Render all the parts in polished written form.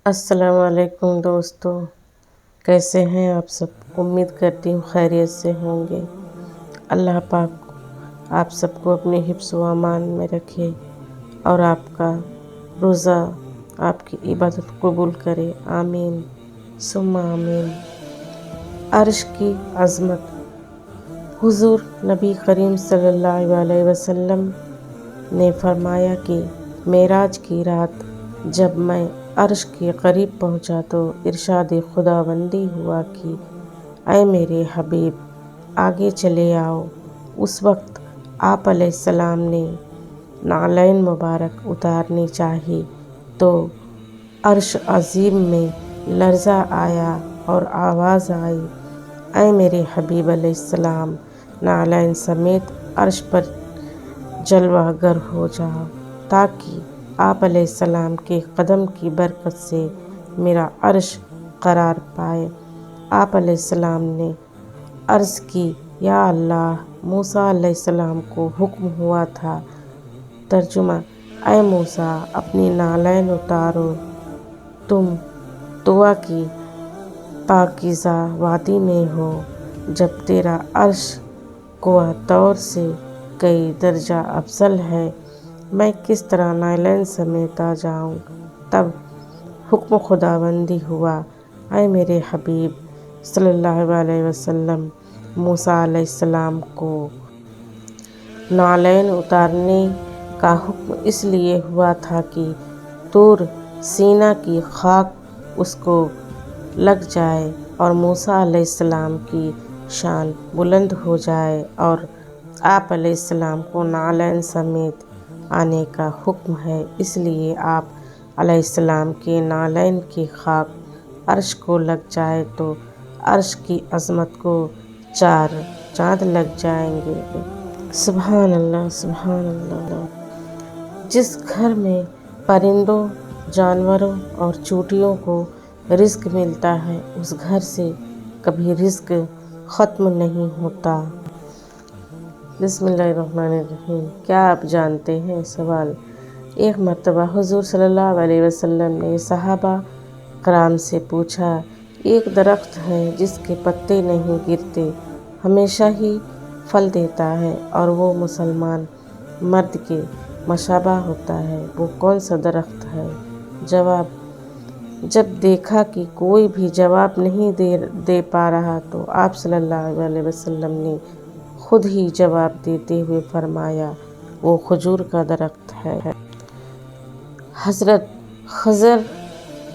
السلام علیکم دوستو، کیسے ہیں آپ سب؟ امید کرتی ہوں خیریت سے ہوں گے۔ اللہ پاک آپ سب کو اپنے حفظ و امان میں رکھے اور آپ کا روزہ، آپ کی عبادت قبول کرے، آمین ثم آمین۔ عرش کی عظمت۔ حضور نبی کریم صلی اللہ علیہ وسلم نے فرمایا کہ معراج کی رات جب میں عرش کے قریب پہنچا تو ارشاد خداوندی ہوا کہ اے میرے حبیب آگے چلے آؤ۔ اس وقت آپ علیہ السلام نے نعلین مبارک اتارنی چاہی تو عرش عظیم میں لرزہ آیا اور آواز آئی، اے میرے حبیب علیہ السلام نعلین سمیت عرش پر جلوہ گر ہو جاؤ تاکہ آپ علیہ السلام کے قدم کی برکت سے میرا عرش قرار پائے۔ آپ علیہ السلام نے عرض کی، یا اللہ، موسیٰ علیہ السلام کو حکم ہوا تھا۔ ترجمہ: اے موسیٰ، اپنی نعلین اتارو، تم طویٰ کی پاکیزہ وادی میں ہو۔ جب تیرا عرش کوہ طور سے کئی درجہ افضل ہے، میں کس طرح نعلین سمیت آ جاؤں؟ تب حکم خداوندی ہوا، اے میرے حبیب صلی اللہ علیہ وسلم، موسیٰ علیہ السلام کو نعلین اتارنے کا حکم اس لیے ہوا تھا کہ طور سینا کی خاک اس کو لگ جائے اور موسیٰ علیہ السلام کی شان بلند ہو جائے، اور آپ علیہ السلام کو نعلین سمیت آنے کا حکم ہے، اس لیے آپ علیہ السلام کے نعلین کی خاک عرش کو لگ جائے تو عرش کی عظمت کو 4 چاند لگ جائیں گے۔ سبحان اللہ، سبحان اللہ۔ جس گھر میں پرندوں، جانوروں اور چیونٹیوں کو رزق ملتا ہے، اس گھر سے کبھی رزق ختم نہیں ہوتا۔ بسم اللہ الرحمن الرحیم۔ کیا آپ جانتے ہیں؟ سوال۔ ایک مرتبہ حضور صلی اللہ علیہ وسلم نے صحابہ کرام سے پوچھا، ایک درخت ہے جس کے پتے نہیں گرتے، ہمیشہ ہی پھل دیتا ہے اور وہ مسلمان مرد کے مشابہ ہوتا ہے، وہ کون سا درخت ہے؟ جواب۔ جب دیکھا کہ کوئی بھی جواب نہیں دے پا رہا تو آپ صلی اللہ علیہ وسلم نے خود ہی جواب دیتے ہوئے فرمایا، وہ کھجور کا درخت ہے۔ حضرت خضر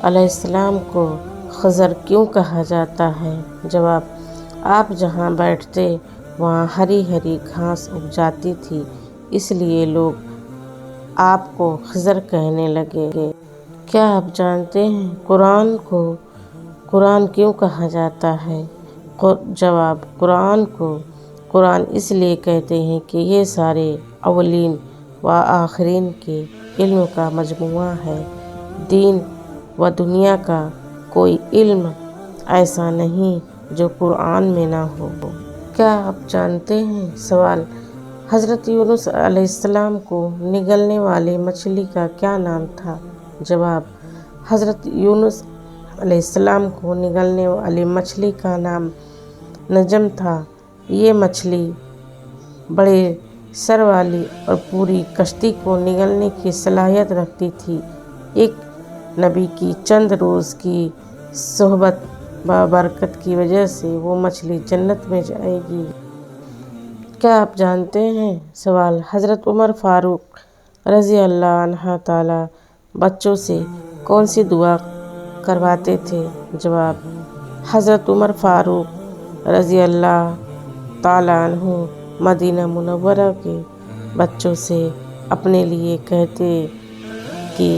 علیہ السلام کو خضر کیوں کہا جاتا ہے؟ جواب۔ آپ جہاں بیٹھتے وہاں ہری ہری گھاس اگ جاتی تھی، اس لیے لوگ آپ کو خضر کہنے لگے۔ کیا آپ جانتے ہیں قرآن کو قرآن کیوں کہا جاتا ہے؟ جواب۔ قرآن کو قرآن اس لیے کہتے ہیں کہ یہ سارے اولین و آخرین کے علم کا مجموعہ ہے۔ دین و دنیا کا کوئی علم ایسا نہیں جو قرآن میں نہ ہو۔ کیا آپ جانتے ہیں؟ سوال۔ حضرت یونس علیہ السلام کو نگلنے والی مچھلی کا کیا نام تھا؟ جواب۔ حضرت یونس علیہ السلام کو نگلنے والی مچھلی کا نام نجم تھا۔ یہ مچھلی بڑے سر والی اور پوری کشتی کو نگلنے کی صلاحیت رکھتی تھی۔ ایک نبی کی چند روز کی صحبت بابرکت کی وجہ سے وہ مچھلی جنت میں جائے گی۔ کیا آپ جانتے ہیں؟ سوال۔ حضرت عمر فاروق رضی اللہ عنہ تعالیٰ بچوں سے کون سی دعا کرواتے تھے؟ جواب۔ حضرت عمر فاروق رضی اللہ تعالیٰ عنہ مدینہ منورہ کے بچوں سے اپنے لیے کہتے کہ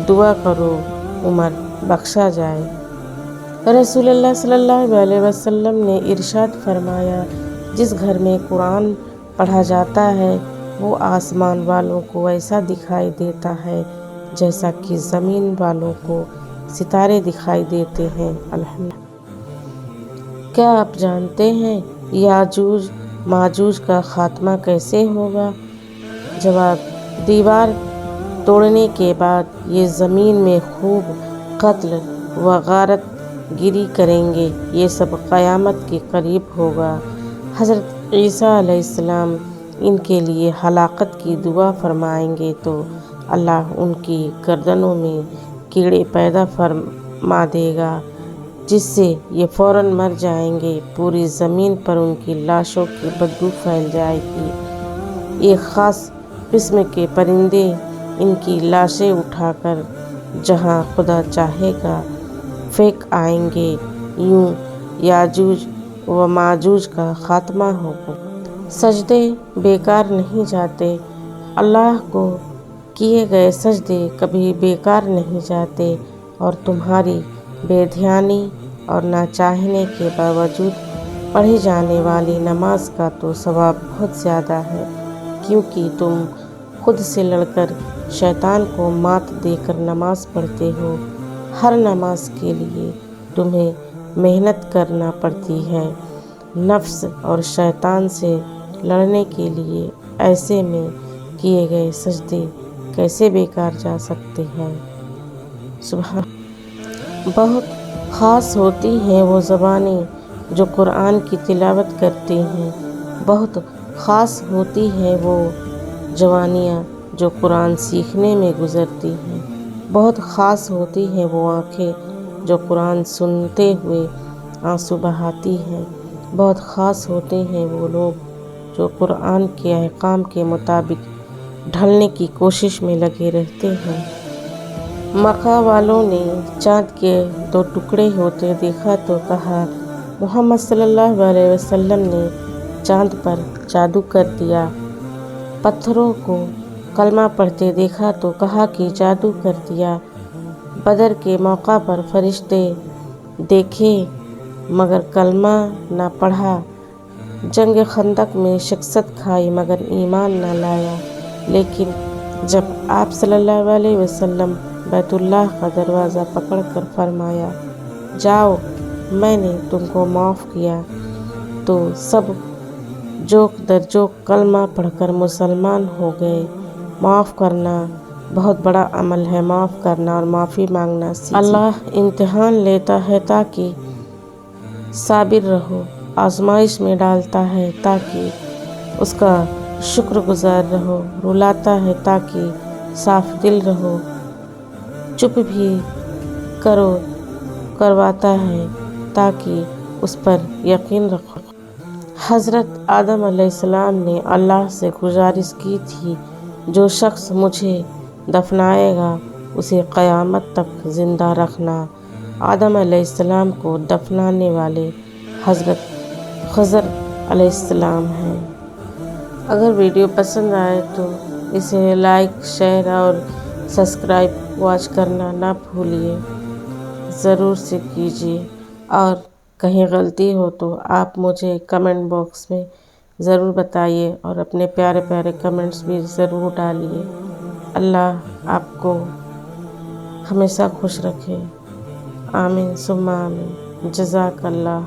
دعا کرو عمر بخشا جائے۔ رسول اللہ صلی اللہ علیہ وسلم نے ارشاد فرمایا، جس گھر میں قرآن پڑھا جاتا ہے وہ آسمان والوں کو ایسا دکھائی دیتا ہے جیسا کہ زمین والوں کو ستارے دکھائی دیتے ہیں۔ کیا آپ جانتے ہیں یاجوج ماجوج کا خاتمہ کیسے ہوگا؟ جواب۔ دیوار توڑنے کے بعد یہ زمین میں خوب قتل و غارت گری کریں گے، یہ سب قیامت کے قریب ہوگا۔ حضرت عیسیٰ علیہ السلام ان کے لیے ہلاکت کی دعا فرمائیں گے تو اللہ ان کی گردنوں میں کیڑے پیدا فرما دے گا، جس سے یہ فوراً مر جائیں گے۔ پوری زمین پر ان کی لاشوں کی بدبو پھیل جائے گی۔ ایک خاص قسم کے پرندے ان کی لاشیں اٹھا کر جہاں خدا چاہے گا پھینک آئیں گے۔ یوں یاجوج و ماجوج کا خاتمہ ہوگا۔ سجدے بیکار نہیں جاتے، اللہ کو کیے گئے سجدے کبھی بیکار نہیں جاتے، اور تمہاری بے دھیانی اور نہ چاہنے کے باوجود پڑھی جانے والی نماز کا تو ثواب بہت زیادہ ہے، کیونکہ تم خود سے لڑ کر شیطان کو مات دے کر نماز پڑھتے ہو۔ ہر نماز کے لیے تمہیں محنت کرنا پڑتی ہے۔ نفس اور شیطان سے لڑنے کے لیے ایسے میں کیے گئے سجدے کیسے بیکار جا سکتے ہیں؟ سبحان۔ بہت خاص ہوتی ہیں وہ زبانیں جو قرآن کی تلاوت کرتی ہیں، بہت خاص ہوتی ہیں وہ جوانیاں جو قرآن سیکھنے میں گزرتی ہیں، بہت خاص ہوتی ہیں وہ آنکھیں جو قرآن سنتے ہوئے آنسو بہاتی ہیں، بہت خاص ہوتے ہیں وہ لوگ جو قرآن کے احکام کے مطابق ڈھلنے کی کوشش میں لگے رہتے ہیں۔ مکہ والوں نے چاند کے 2 ٹکڑے ہوتے دیکھا تو کہا محمد صلی اللہ علیہ وسلم نے چاند پر جادو کر دیا۔ پتھروں کو کلمہ پڑھتے دیکھا تو کہا کہ جادو کر دیا۔ بدر کے موقع پر فرشتے دیکھے مگر کلمہ نہ پڑھا۔ جنگ خندق میں شکست کھائی مگر ایمان نہ لایا۔ لیکن جب آپ صلی اللہ علیہ وسلم بیت اللہ کا دروازہ پکڑ کر فرمایا جاؤ میں نے تم کو معاف کیا، تو سب جوک در جوک کلمہ پڑھ کر مسلمان ہو گئے۔ معاف کرنا بہت بڑا عمل ہے، معاف کرنا اور معافی مانگنا سیکھیے۔ اللہ امتحان لیتا ہے تاکہ صابر رہو، آزمائش میں ڈالتا ہے تاکہ اس کا شکر گزار رہو، رلاتا ہے تاکہ صاف دل رہو، چپ بھی کرواتا ہے تاکہ اس پر یقین رکھو۔ حضرت آدم علیہ السلام نے اللہ سے گزارش کی تھی جو شخص مجھے دفنائے گا اسے قیامت تک زندہ رکھنا۔ آدم علیہ السلام کو دفنانے والے حضرت خضر علیہ السلام ہیں۔ اگر ویڈیو پسند آئے تو اسے لائک، شیئر اور سبسکرائب واچ کرنا نہ بھولیے، ضرور سے کیجیے، اور کہیں غلطی ہو تو آپ مجھے کمنٹ باکس میں ضرور بتائیے اور اپنے پیارے پیارے کمنٹس بھی ضرور ڈالیے۔ اللہ آپ کو ہمیشہ خوش رکھے، آمین ثم آمین۔ جزاک اللہ۔